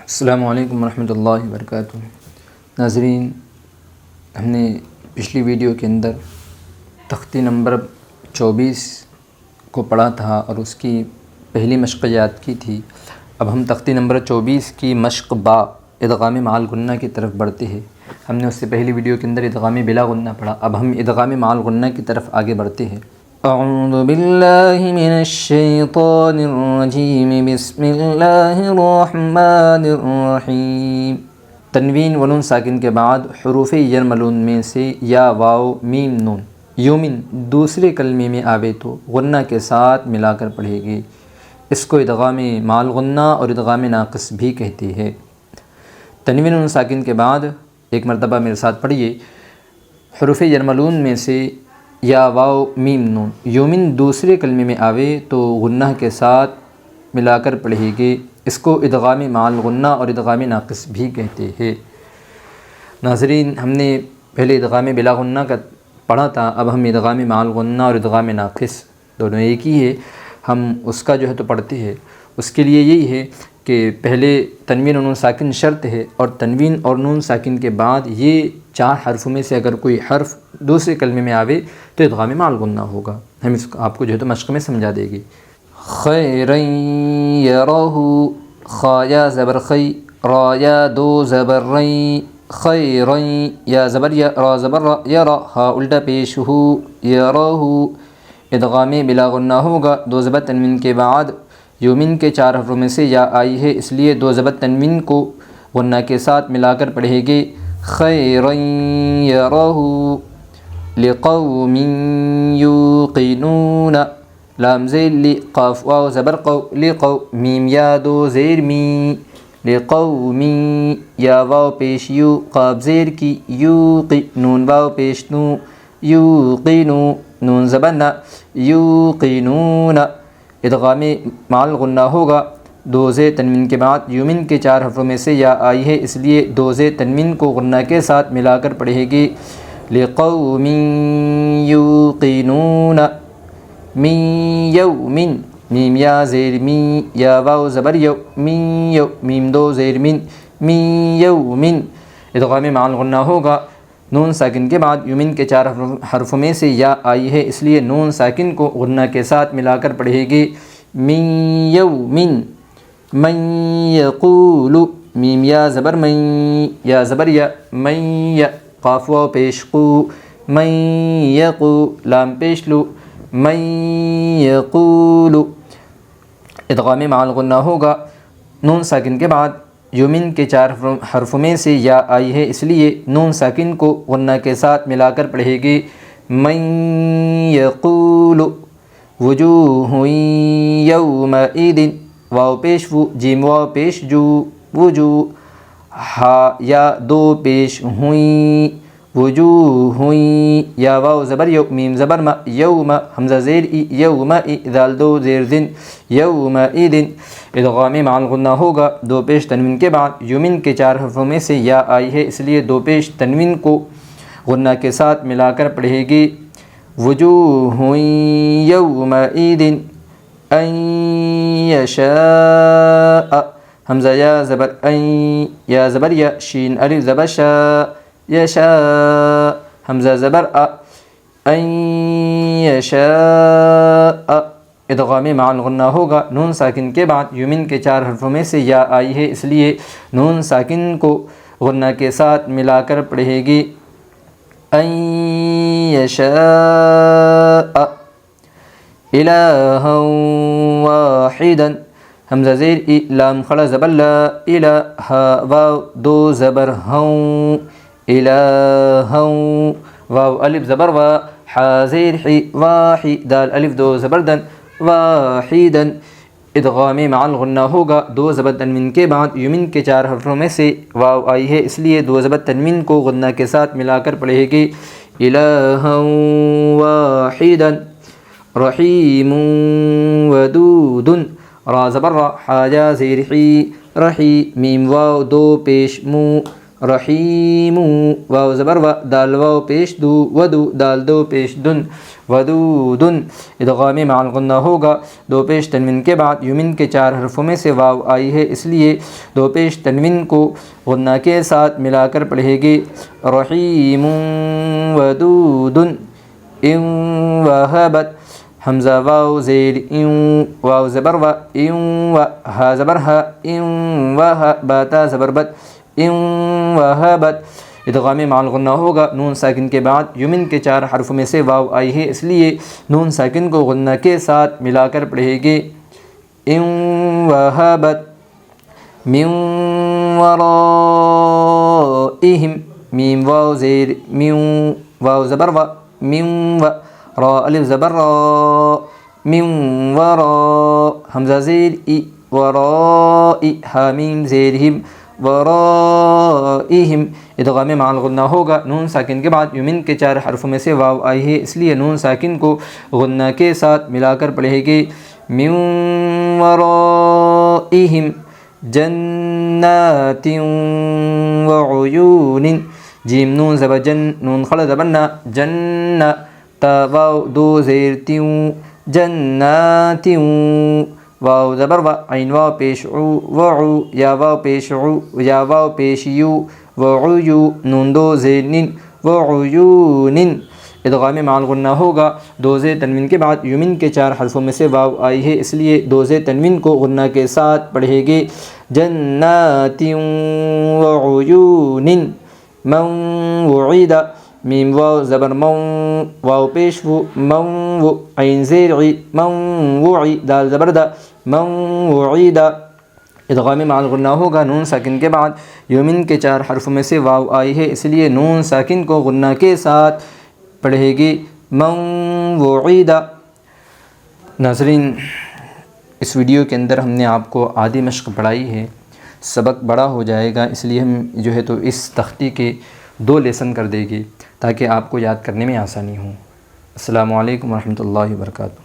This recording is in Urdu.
السلام علیکم ورحمۃ اللہ وبرکاتہ۔ ناظرین، ہم نے پچھلی ویڈیو کے اندر تختی نمبر 24 کو پڑھا تھا اور اس کی پہلی مشق یاد کی تھی۔ اب ہم تختی نمبر 24 کی مشق با ادغام مع الغنہ کی طرف بڑھتے ہیں۔ ہم نے اس سے پہلی ویڈیو کے اندر ادغام بلا غنہ پڑھا، اب ہم ادغام مع الغنہ کی طرف آگے بڑھتے ہیں۔ اعوذ باللہ من الشیطان الرجیم، بسم اللہ الرحمن الرحیم۔ تنوین و نون ساکن کے بعد حروف یرملون میں سے یا واو میم نون یومن دوسرے کلمے میں آوے تو غنہ کے ساتھ ملا کر پڑھے گی۔ اس کو ادغام مع الغنہ اور ادغام ناقص بھی کہتے ہیں۔ تنوین و نون ساکن کے بعد ایک مرتبہ میرے ساتھ پڑھیے، حروف یرملون میں سے یا واو میم نون یومن دوسرے کلمے میں آوے تو غنہ کے ساتھ ملا کر پڑھے گی۔ اس کو ادغام مع الغنہ اور ادغام ناقص بھی کہتے ہیں۔ ناظرین، ہم نے پہلے ادغام بلا غنہ کا پڑھا تھا، اب ہم ادغام مع الغنہ اور ادغام ناقص دونوں ایک ہی ہے، ہم اس کا جو ہے تو پڑھتے ہیں۔ اس کے لیے یہی ہے کہ پہلے تنوین و نون ساکن شرط ہے، اور تنوین اور نون ساکن کے بعد یہ 4 حرفوں میں سے اگر کوئی حرف دوسرے کلمے میں آوے تو ادغام مع الغنہ ہوگا۔ ہم اس کو آپ کو جو ہے تو مشق میں سمجھا دے گی۔ خیرا یرہ، خا یا زبر خی، را یا دو زبر رئی، خیرا یا زبر یا، را زبر را، یرا ہا الٹا پیش ہو، یرہ ادغام بلا غنہ ہوگا۔ 2 زبر تنوین کے بعد یومن کے 4 حرفوں میں سے یا آئی ہے، اس لیے 2 زبر تنوین کو غنہ کے ساتھ ملا کر پڑھے گے۔ خیرا یرہ، لقوم یوقنون، لام زیر لی، قاف واو زبر قو، لقو میم یا دو زیر می، لقوم یا واو پیش یو، قاف زیر کی، یوقی نون واو پیش نو، یوقنو نون زبر نا، یوقنون ادغام مع الغنہ ہوگا۔ 2 زیر تنوین کے بعد یومن کے 4 حرفوں میں سے یا آئی ہے، اس لیے 2 زیر تنوین کو غنہ کے ساتھ ملا کر پڑھے گی۔ لقوم یوقنون، من یومن میم یا زیر می، یا واو زبر یو، من یو میم 2 زیر من، من یومن ادغام مع الغنہ ہوگا۔ نون ساکن کے بعد یومن کے 4 حرفوں میں سے یا آئی ہے، اس لیے نون ساکن کو غنہ کے ساتھ ملا کر پڑھے گی۔ من یومن، من یقول میم یا زبر من، یا زبر یا، من یا قاف واو پیش قو، من یقو لام پیش لو، من یقول ادغام مع الغنہ ہوگا۔ نون ساکن کے بعد یومن کے 4 حرفوں میں سے یا آئی ہے، اس لیے نون ساکن کو غنہ کے ساتھ ملا کر پڑھے گی۔ من یقول، وجوہ یومئذ، واو پیش وو، جیم واو پیش جو، وجوہ ہا یا 2 پیش ہوئیں، وجوہ یا واو زبر یو، میم زبر ما، یوم حمزہ زیر ای، یوم ای دال 2 زیر دن، یومئذ ادغام مع الغنہ ہوگا۔ 2 پیش تنوین کے بعد یومن کے 4 حرفوں میں سے یا آئی ہے، اس لیے 2 پیش تنوین کو غنہ کے ساتھ ملا کر پڑھے گی۔ وجوہ یومئذ ان یشاء، حمزہ یا زبر این، یا زبر یا، شین الف زبر شا، یشاء حمزہ زبر ا، ان یشاء ادغام مع الغنہ ہوگا۔ نون ساکن کے بعد یومن کے 4 حرفوں میں سے یا آئی ہے، اس لیے نون ساکن کو غنہ کے ساتھ ملا کر پڑھے گی۔ ان یشاء الہا واحدا، حمزہ زیر ای، لام کھڑا زبر لا، الہ واو 2 زبر ہوں، الہا واو الف زبر وا، حا زیر حی، واحی دال الف 2 زبر دن، واحدا ادغام مع الغنہ ہوگا۔ 2 زبر تنوین کے بعد یومن کے 4 حرفوں میں سے واو آئی ہے، اس لیے 2 زبر تنوین کو غنہ کے ساتھ ملا کر پڑھے گی۔ الہا واحدا، رحیم ودود، را زبر را، حا یا زیر حی، رحی میم واو 2 پیش مو، رحیم واو زبر و، دال واو پیش دو، ودو دال 2 پیش دن، ودودن ادغام مع الغنہ ہوگا دو پیش تنوین کے بعد یمن کے 4 حرفوں میں سے واو آئی ہے، اس لیے دو پیش تنوین کو غنہ کے ساتھ ملا کر پڑھے گی رحیم ودودن ان وہبت حمزہ واو زیر ان واو زبر و ان و ہا زبر ہا ان و باتا زبر بت ان وہبت ادغام مع الغنہ ہوگا نون ساکن کے بعد یمن کے 4 حرفوں میں سے واو آئی ہے، اس لیے نون ساکن کو غنہ کے ساتھ ملا کر پڑھے گی ان وہبت من ورائہم میم واو زیر من واو زبر و من و را الف زبر را من ورا حمزہ زیر ای ورائی حامیم زیرہم ورائہم ادغام مع الغنہ ہوگا نون ساکن کے بعد یمن کے 4 حرفوں میں سے واو آئی ہے، اس لیے نون ساکن کو غنہ کے ساتھ ملا کر پڑھے گی من ورائہم جنات وعیون جیم نون زبر جن نون خلا زبرنا جن تا واو دو زیر تیوں جنات واو زبر و عین واو پیش عو وعو یا واو پیش عو یا واو پیش یو وعیو نون دو زیر نن وعیون ادغام مع الغنہ ہوگا دو زیر تنوین کے بعد یمن کے 4 حرفوں میں سے واو آئی ہے، اس لیے دو زیر تنوین کو غنہ کے ساتھ پڑھے گی جنات وعیون من وعید میم واو زبر من واو پیش و من و عین زیر عی من وعی دال زبر دا من وعید ادغام مع الغنہ ہوگا نون ساکن کے بعد یمن کے 4 حرفوں میں سے واو آئی ہے، اس لیے نون ساکن کو غنہ کے ساتھ پڑھے گی من وعید۔ ناظرین اس ویڈیو کے اندر ہم نے آپ کو آدھی مشق پڑھائی ہے، سبق بڑا ہو جائے گا اس لیے ہم جو ہے تو اس تختی کے 2 لیسن کر دے گی تاکہ آپ کو یاد کرنے میں آسانی ہو۔ السلام علیکم ورحمۃ اللہ وبرکاتہ۔